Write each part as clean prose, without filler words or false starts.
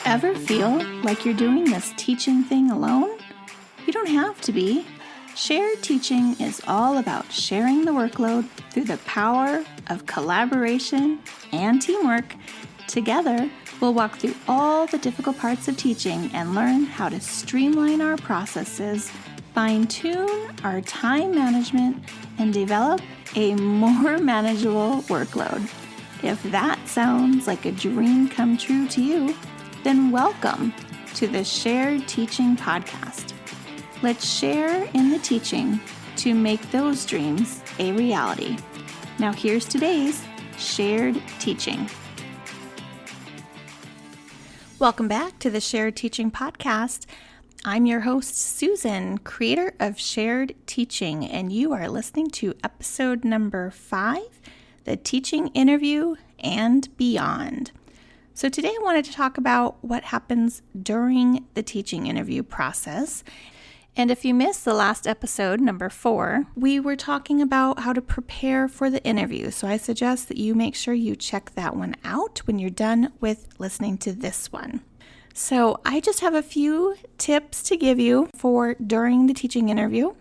Ever feel like you're doing this teaching thing alone? You don't have to be. Shared teaching is all about sharing the workload through the power of collaboration and teamwork. Together, we'll walk through all the difficult parts of teaching and learn how to streamline our processes, fine-tune our time management, and develop a more manageable workload. If that sounds like a dream come true to you, then welcome to the Shared Teaching Podcast. Let's share in the teaching to make those dreams a reality. Now here's today's Shared Teaching. Welcome back to the Shared Teaching Podcast. I'm your host, Susan, creator of Shared Teaching, and you are listening to episode number 5, The Teaching Interview and Beyond. So today I wanted to talk about what happens during the teaching interview process. And if you missed the last episode, number 4, we were talking about how to prepare for the interview. So I suggest that you make sure you check that one out when you're done with listening to this one. So I just have a few tips to give you for during the teaching interview.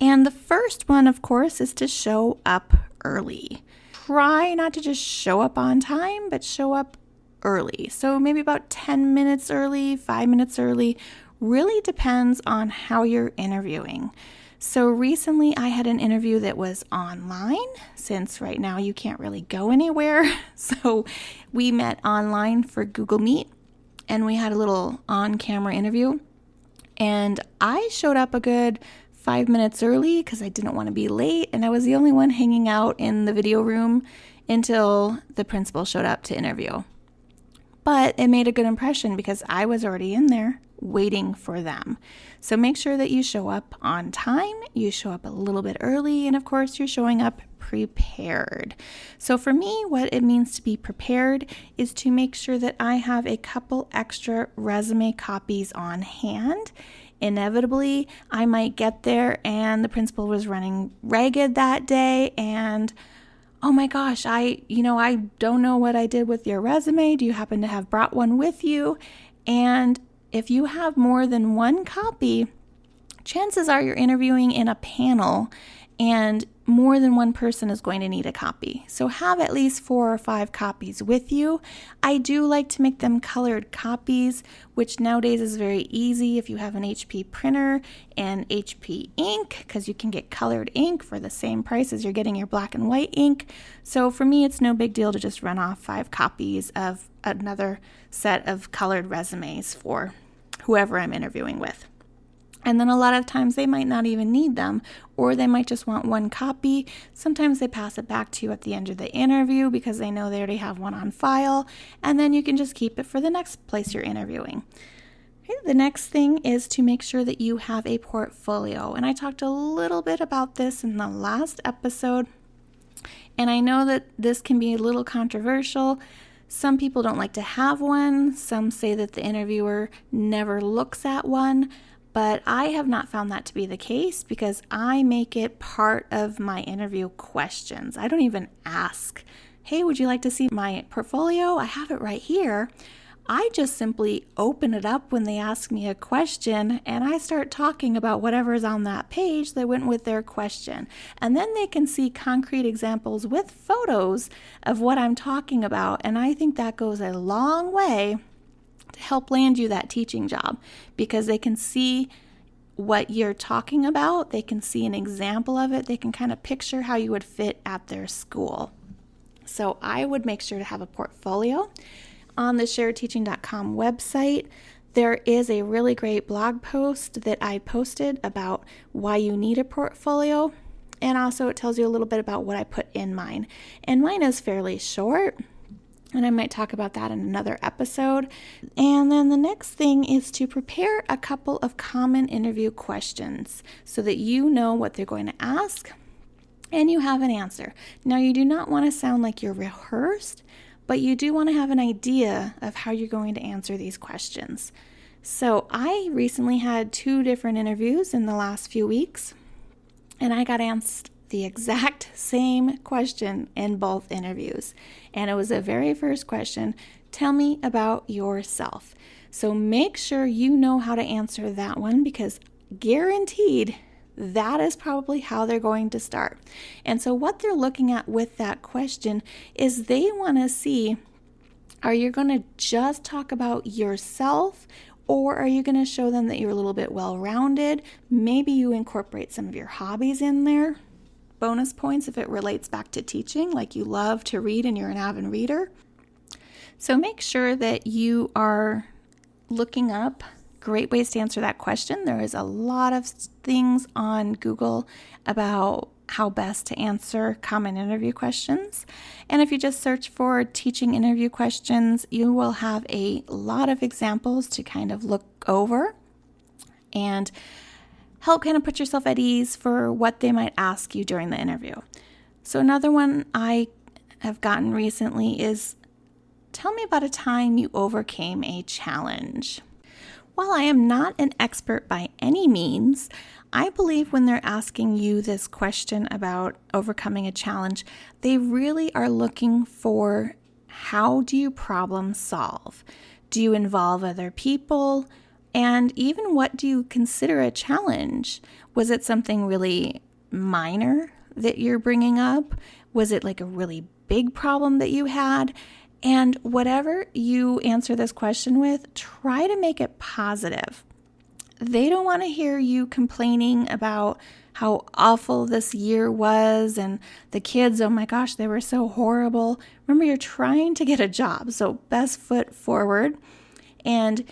And the first one, of course, is to show up early. Try not to just show up on time, but show up early. So maybe about 10 minutes early, 5 minutes early, really depends on how you're interviewing. So recently I had an interview that was online, since right now you can't really go anywhere. So we met online for Google Meet and we had a little on-camera interview. And I showed up a good 5 minutes early because I didn't want to be late, and I was the only one hanging out in the video room until the principal showed up to interview. But it made a good impression because I was already in there waiting for them. So make sure that you show up on time, you show up a little bit early, and of course you're showing up prepared. So for me, what it means to be prepared is to make sure that I have a couple extra resume copies on hand. Inevitably, I might get there and the principal was running ragged that day, and oh my gosh, I don't know what I did with your resume. Do you happen to have brought one with you? And if you have more than one copy, chances are you're interviewing in a panel and more than one person is going to need a copy. So have at least 4 or 5 copies with you. I do like to make them colored copies, which nowadays is very easy if you have an HP printer and HP ink, because you can get colored ink for the same price as you're getting your black and white ink. So for me, it's no big deal to just run off 5 copies of another set of colored resumes for whoever I'm interviewing with. And then a lot of times they might not even need them, or they might just want one copy. Sometimes they pass it back to you at the end of the interview because they know they already have one on file, and then you can just keep it for the next place you're interviewing. Okay, the next thing is to make sure that you have a portfolio. And I talked a little bit about this in the last episode, and I know that this can be a little controversial. Some people don't like to have one. Some say that the interviewer never looks at one. But I have not found that to be the case because I make it part of my interview questions. I don't even ask, hey, would you like to see my portfolio? I have it right here. I just simply open it up when they ask me a question and I start talking about whatever is on that page that went with their question. And then they can see concrete examples with photos of what I'm talking about. And I think that goes a long way to help land you that teaching job, because they can see what you're talking about, they can see an example of it, they can kind of picture how you would fit at their school. So I would make sure to have a portfolio. On the sharedteaching.com website, there is a really great blog post that I posted about why you need a portfolio, and also it tells you a little bit about what I put in mine. And mine is fairly short, and I might talk about that in another episode. And then the next thing is to prepare a couple of common interview questions so that you know what they're going to ask and you have an answer. Now, you do not want to sound like you're rehearsed, but you do want to have an idea of how you're going to answer these questions. So I recently had 2 different interviews in the last few weeks, and I got asked the exact same question in both interviews. And it was the very first question, tell me about yourself. So make sure you know how to answer that one, because guaranteed that is probably how they're going to start. And so what they're looking at with that question is they want to see, are you going to just talk about yourself, or are you going to show them that you're a little bit well-rounded? Maybe you incorporate some of your hobbies in there. Bonus points if it relates back to teaching, like you love to read and you're an avid reader. So make sure that you are looking up great ways to answer that question. There is a lot of things on Google about how best to answer common interview questions. And if you just search for teaching interview questions, you will have a lot of examples to kind of look over and help kind of put yourself at ease for what they might ask you during the interview. So another one I have gotten recently is, tell me about a time you overcame a challenge. While I am not an expert by any means, I believe when they're asking you this question about overcoming a challenge, they really are looking for, how do you problem solve? Do you involve other people? And even, what do you consider a challenge? Was it something really minor that you're bringing up? Was it like a really big problem that you had? And whatever you answer this question with, try to make it positive. They don't want to hear you complaining about how awful this year was and the kids, oh my gosh, they were so horrible. Remember, you're trying to get a job, so best foot forward and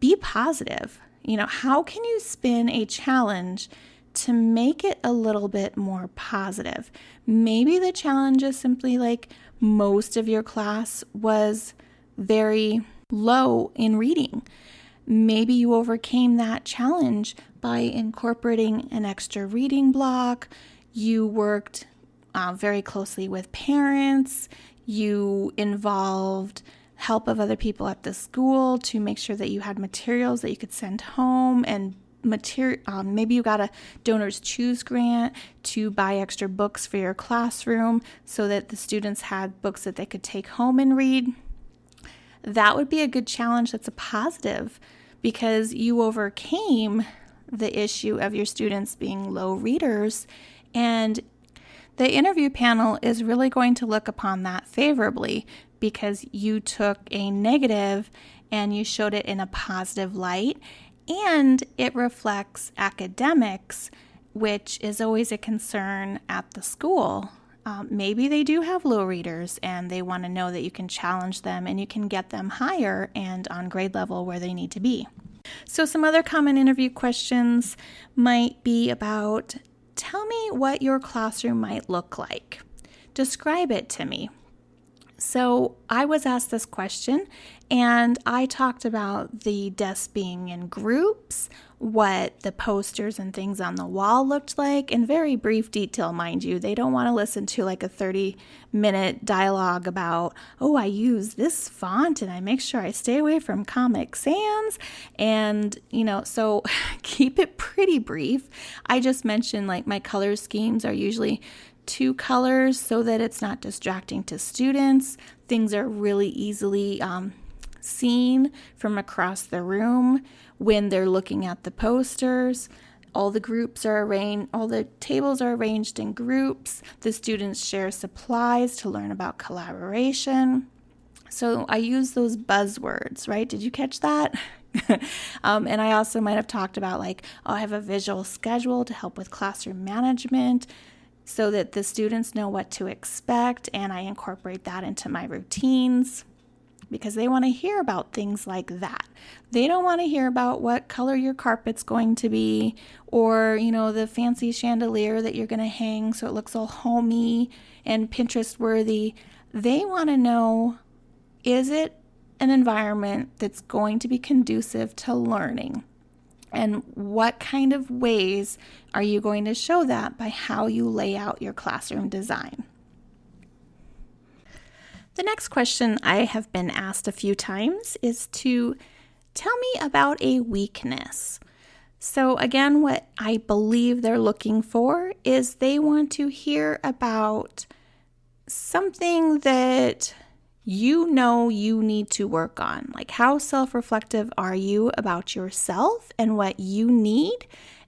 be positive. How can you spin a challenge to make it a little bit more positive? Maybe the challenge is simply like, most of your class was very low in reading. Maybe you overcame that challenge by incorporating an extra reading block. You worked very closely with parents. You involved help of other people at the school to make sure that you had materials that you could send home, and maybe you got a Donors Choose grant to buy extra books for your classroom so that the students had books that they could take home and read. That would be a good challenge that's a positive, because you overcame the issue of your students being low readers, and the interview panel is really going to look upon that favorably, because you took a negative and you showed it in a positive light. And it reflects academics, which is always a concern at the school. Maybe they do have low readers and they want to know that you can challenge them and you can get them higher and on grade level where they need to be. So some other common interview questions might be about, tell me what your classroom might look like. Describe it to me. So I was asked this question, and I talked about the desks being in groups, what the posters and things on the wall looked like, in very brief detail, mind you. They don't want to listen to like a 30-minute dialogue about, oh, I use this font and I make sure I stay away from Comic Sans. And, so keep it pretty brief. I just mentioned like my color schemes are usually 2 colors so that it's not distracting to students. Things are really easily seen from across the room when they're looking at the posters. All the tables are arranged in groups. The students share supplies to learn about collaboration. So I use those buzzwords, right? Did you catch that? And I also might have talked about I have a visual schedule to help with classroom management, so that the students know what to expect, and I incorporate that into my routines, because they want to hear about things like that. They don't want to hear about what color your carpet's going to be, or the fancy chandelier that you're going to hang so it looks all homey and Pinterest worthy. They want to know, is it an environment that's going to be conducive to learning? And what kind of ways are you going to show that by how you lay out your classroom design? The next question I have been asked a few times is to tell me about a weakness. So again, what I believe they're looking for is they want to hear about something that you know you need to work on. Like, how self-reflective are you about yourself and what you need?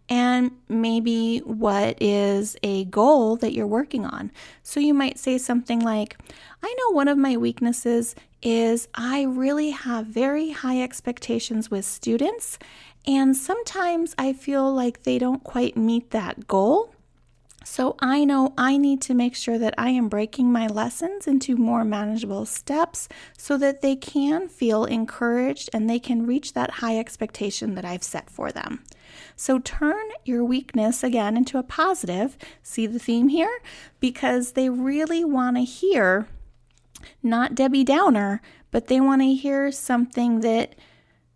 And maybe what is a goal that you're working on. So you might say something like, I know one of my weaknesses is I really have very high expectations with students, and sometimes I feel like they don't quite meet that goal. So I know I need to make sure that I am breaking my lessons into more manageable steps so that they can feel encouraged and they can reach that high expectation that I've set for them. So turn your weakness again into a positive. See the theme here? Because they really want to hear, not Debbie Downer, but they want to hear something that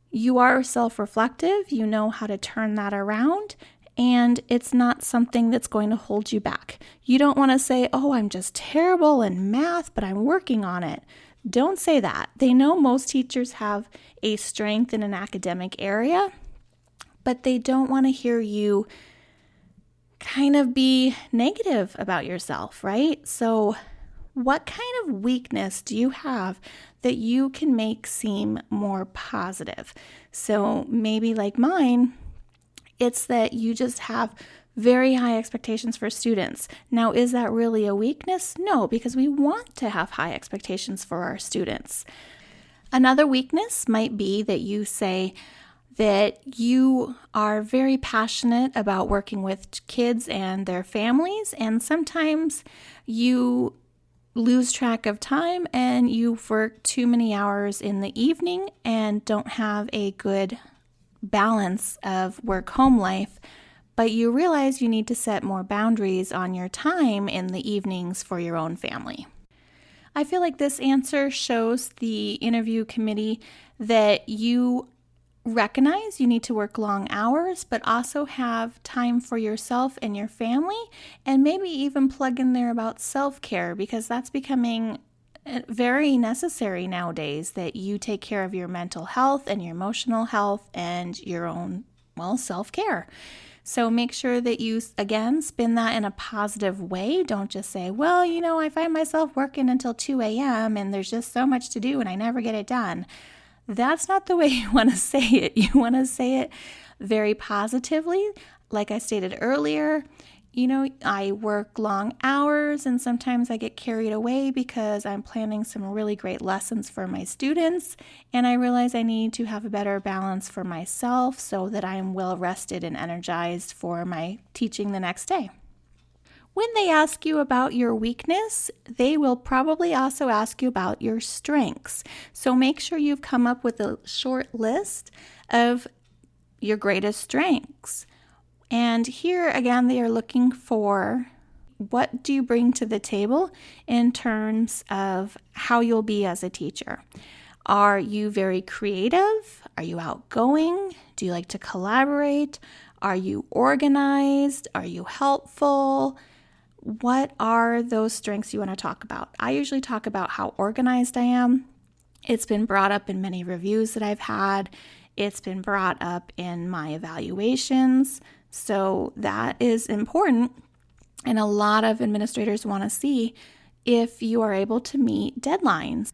you are self-reflective, you know how to turn that around, and it's not something that's going to hold you back. You don't want to say, oh, I'm just terrible in math, but I'm working on it. Don't say that. They know most teachers have a strength in an academic area, but they don't want to hear you kind of be negative about yourself, right? So what kind of weakness do you have that you can make seem more positive? So maybe like mine, it's that you just have very high expectations for students. Now, is that really a weakness? No, because we want to have high expectations for our students. Another weakness might be that you say that you are very passionate about working with kids and their families, and sometimes you lose track of time and you work too many hours in the evening and don't have a good balance of work-home life, but you realize you need to set more boundaries on your time in the evenings for your own family. I feel like this answer shows the interview committee that you recognize you need to work long hours, but also have time for yourself and your family, and maybe even plug in there about self-care, because that's becoming very necessary nowadays, that you take care of your mental health and your emotional health and your own, self-care. So make sure that you, again, spin that in a positive way. Don't just say, I find myself working until 2 a.m. and there's just so much to do and I never get it done. That's not the way you want to say it. You want to say it very positively. Like I stated earlier, I work long hours and sometimes I get carried away because I'm planning some really great lessons for my students, and I realize I need to have a better balance for myself so that I am well rested and energized for my teaching the next day. When they ask you about your weakness, they will probably also ask you about your strengths. So make sure you've come up with a short list of your greatest strengths. And here again, they are looking for, what do you bring to the table in terms of how you'll be as a teacher? Are you very creative? Are you outgoing? Do you like to collaborate? Are you organized? Are you helpful? What are those strengths you want to talk about? I usually talk about how organized I am. It's been brought up in many reviews that I've had. It's been brought up in my evaluations. So that is important. And a lot of administrators want to see if you are able to meet deadlines.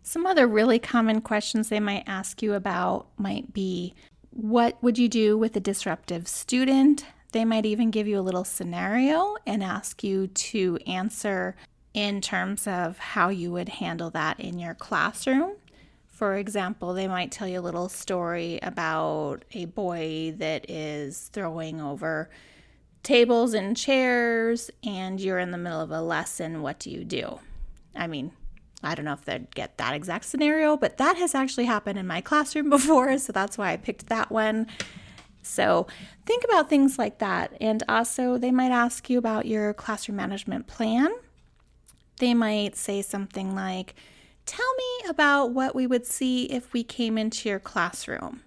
Some other really common questions they might ask you about might be, what would you do with a disruptive student? They might even give you a little scenario and ask you to answer in terms of how you would handle that in your classroom. For example, they might tell you a little story about a boy that is throwing over tables and chairs, and you're in the middle of a lesson. What do you do? I don't know if they'd get that exact scenario, but that has actually happened in my classroom before, so that's why I picked that one. So think about things like that. And also, they might ask you about your classroom management plan. They might say something like, tell me about what we would see if we came into your classroom.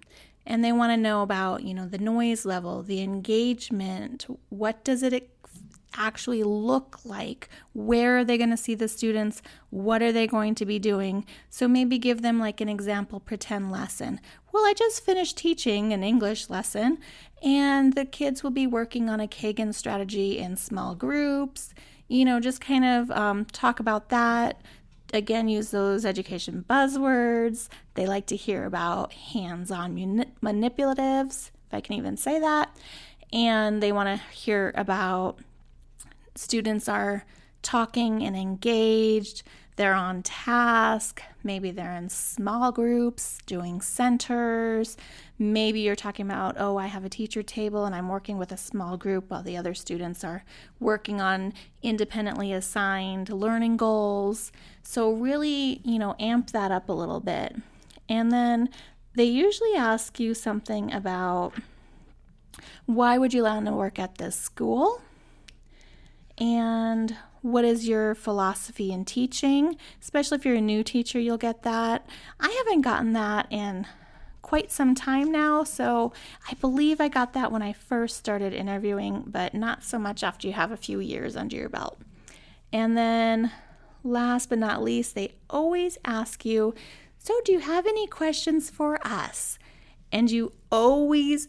And they want to know about, the noise level, the engagement, what does it actually look like? Where are they going to see the students? What are they going to be doing? So maybe give them like an example pretend lesson. Well, I just finished teaching an English lesson, and the kids will be working on a Kagan strategy in small groups. Just kind of talk about that. again, use those education buzzwords. They like to hear about hands-on manipulatives, if I can even say that. And they want to hear about students are talking and engaged, they're on task, maybe they're in small groups, doing centers, maybe you're talking about, oh, I have a teacher table and I'm working with a small group while the other students are working on independently assigned learning goals. So really, amp that up a little bit. And then they usually ask you something about, why would you want to work at this school? And what is your philosophy in teaching? Especially if you're a new teacher, you'll get that. I haven't gotten that in quite some time now, so I believe I got that when I first started interviewing, but not so much after you have a few years under your belt. And then last but not least, they always ask you, so do you have any questions for us? And you always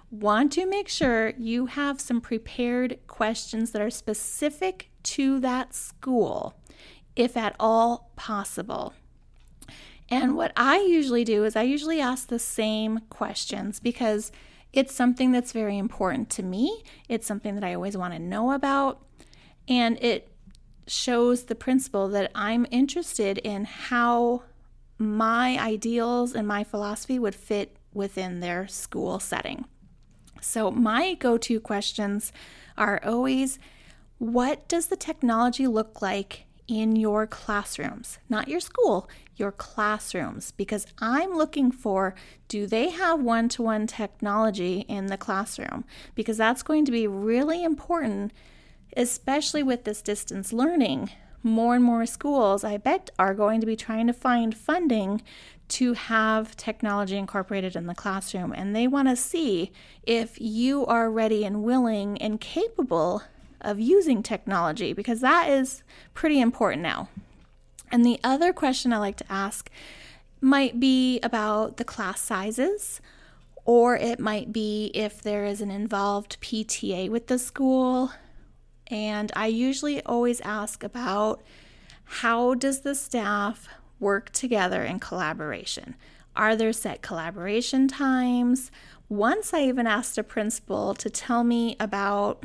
want to make sure you have some prepared questions that are specific to that school, if at all possible. And what I usually do is I usually ask the same questions because it's something that's very important to me. It's something that I always want to know about. And it shows the principal that I'm interested in how my ideals and my philosophy would fit within their school setting. So my go-to questions are always, what does the technology look like in your classrooms? Not your school, your classrooms. Because I'm looking for, do they have one-to-one technology in the classroom? Because that's going to be really important, especially with this distance learning. More and more schools, I bet, are going to be trying to find funding to have technology incorporated in the classroom. And they want to see if you are ready and willing and capable of using technology, because that is pretty important now. And the other question I like to ask might be about the class sizes, or it might be if there is an involved PTA with the school. And I usually always ask about, how does the staff work together in collaboration? Are there set collaboration times? Once I even asked a principal to tell me about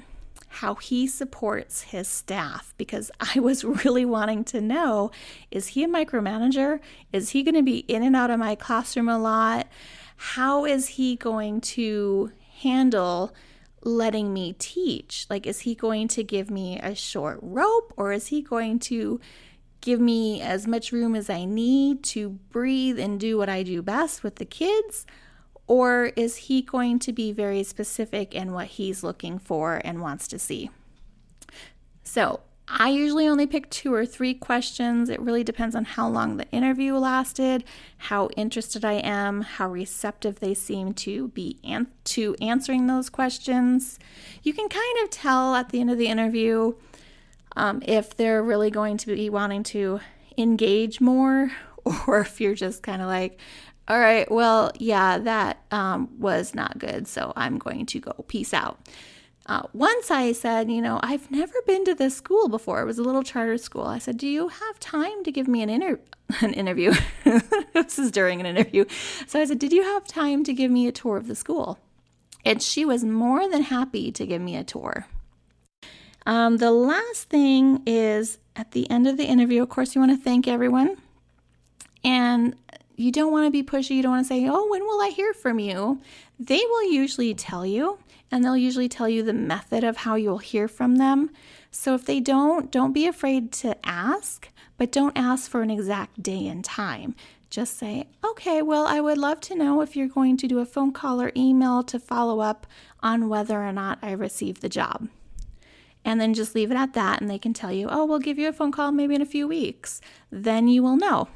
how he supports his staff, because I was really wanting to know, is he a micromanager? Is he going to be in and out of my classroom a lot? How is he going to handle letting me teach? Like, is he going to give me a short rope, or is he going to give me as much room as I need to breathe and do what I do best with the kids? Or is he going to be very specific in what he's looking for and wants to see? So I usually only pick 2 or 3 questions. It really depends on how long the interview lasted, how interested I am, how receptive they seem to be to answering those questions. You can kind of tell at the end of the interview if they're really going to be wanting to engage more, or if you're just kind of like, all right, well, yeah, that was not good, so I'm going to go. Peace out. Once I said, I've never been to this school before. It was a little charter school. I said, do you have time to give me an interview? This is during an interview. So I said, did you have time to give me a tour of the school? And she was more than happy to give me a tour. The last thing is, at the end of the interview, of course, you want to thank everyone. And you don't want to be pushy. You don't want to say, oh, when will I hear from you? They will usually tell you, and they'll usually tell you the method of how you'll hear from them. So if they don't be afraid to ask, but don't ask for an exact day and time. Just say, okay, well, I would love to know if you're going to do a phone call or email to follow up on whether or not I received the job. And then just leave it at that, and they can tell you, oh, we'll give you a phone call maybe in a few weeks. Then you will know.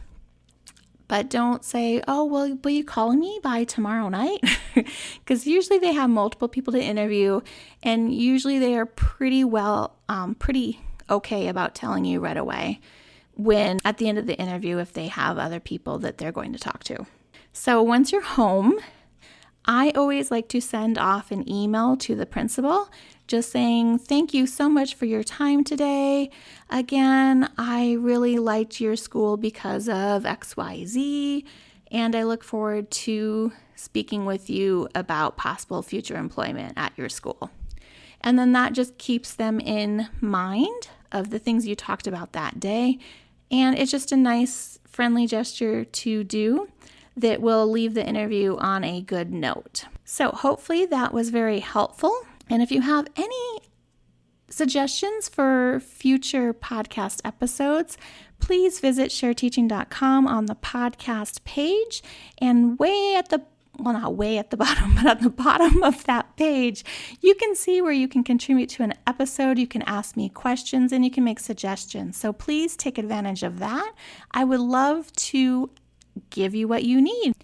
But don't say, oh, well, will you call me by tomorrow night? Because usually they have multiple people to interview, and usually they are pretty okay about telling you right away when at the end of the interview, if they have other people that they're going to talk to. So once you're home, I always like to send off an email to the principal just saying, thank you so much for your time today. Again, I really liked your school because of XYZ, and I look forward to speaking with you about possible future employment at your school. And then that just keeps them in mind of the things you talked about that day. And it's just a nice, friendly gesture to do that will leave the interview on a good note. So hopefully that was very helpful. And if you have any suggestions for future podcast episodes, please visit sharedteaching.com on the podcast page, and not way at the bottom, but at the bottom of that page, you can see where you can contribute to an episode, you can ask me questions, and you can make suggestions. So please take advantage of that. I would love to give you what you need.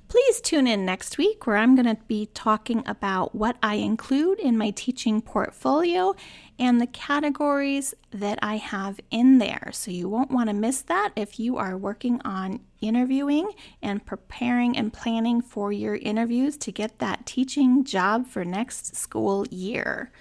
Please tune in next week where I'm going to be talking about what I include in my teaching portfolio and the categories that I have in there. So you won't want to miss that if you are working on interviewing and preparing and planning for your interviews to get that teaching job for next school year.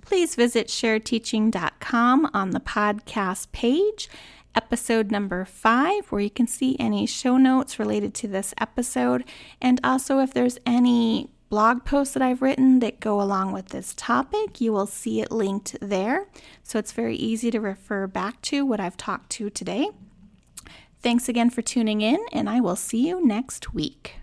Please visit sharedteaching.com on the podcast page, episode number 5, where you can see any show notes related to this episode, and also if there's any blog posts that I've written that go along with this topic, you will see it linked there. So it's very easy to refer back to what I've talked to today. Thanks again for tuning in, and I will see you next week.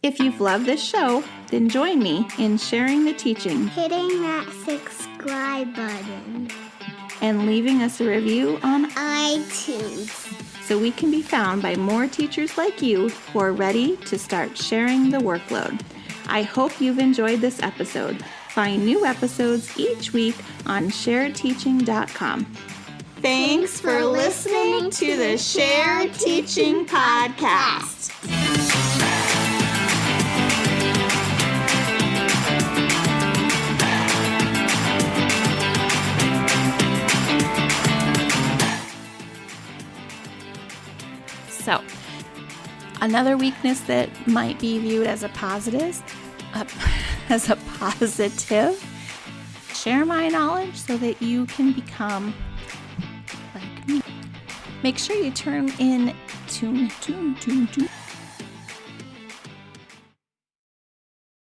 If you've loved this show, then join me in sharing the teaching, hitting that subscribe button, and leaving us a review on iTunes, so we can be found by more teachers like you who are ready to start sharing the workload. I hope you've enjoyed this episode. Find new episodes each week on sharedteaching.com. Thanks for listening to the Shared Teaching Podcast. So, another weakness that might be viewed as a positive, share my knowledge so that you can become like me. Make sure you tune